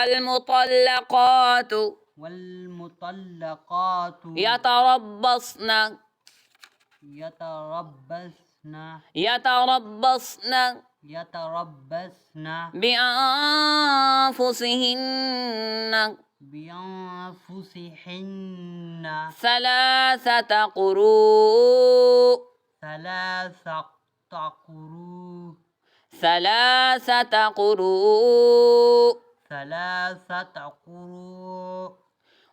المطلقات يتربصن بأنفسهن ثلاثة قروء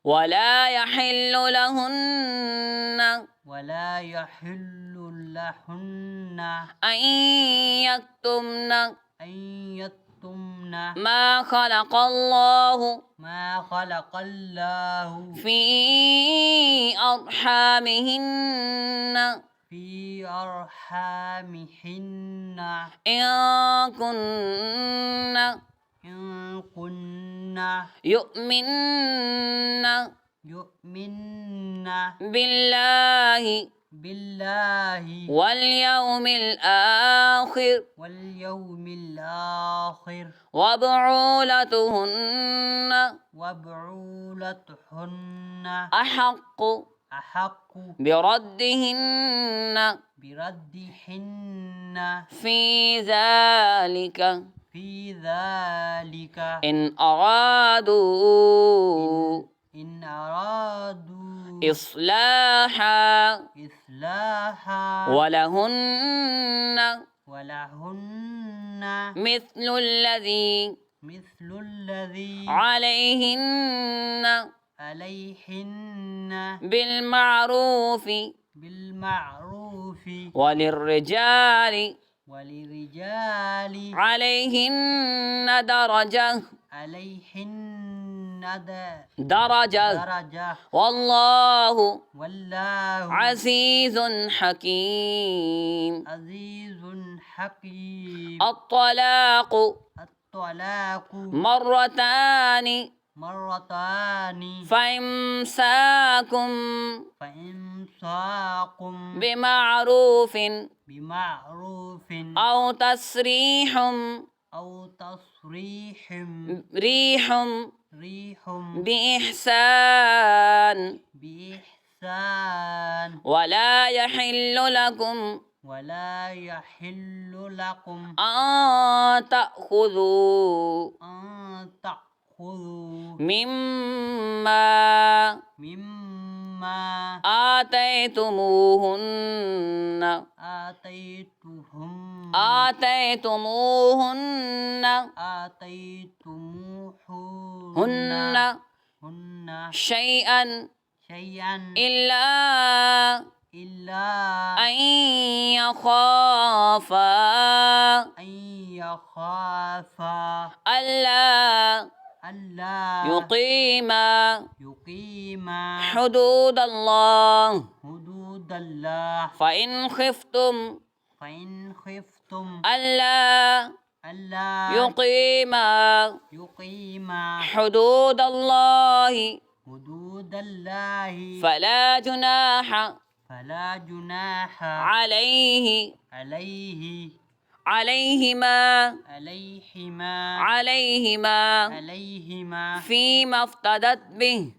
ولا يحل لهن أن يكتمن ما خلق الله في أرحامهن إن كن يؤمن بالله واليوم الآخر وبعولتهن أحق بردهن في ذلك إن أرادوا إصلاحا ولهن مثل الذي عليهن بالمعروف وللرجال عليهن درجة والله عزيز حكيم الطلاق مرتان فإمساكم بمعروف أو تسريح بإحسان ولا يحل لكم أن تأخذوا مما آتيتموهن شيئا إلا أن يخافا ألا يقيما حدود الله فإن خفتم ألا يقيما حدود الله فلا جناح عليهما فيما افتدت به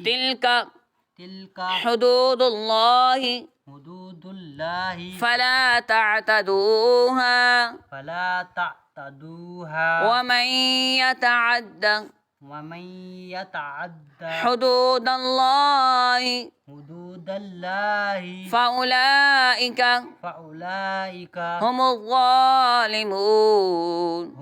تلك حدود الله فلا تعتدوها ومن يتعد حدود الله فأولئك هم الظالمون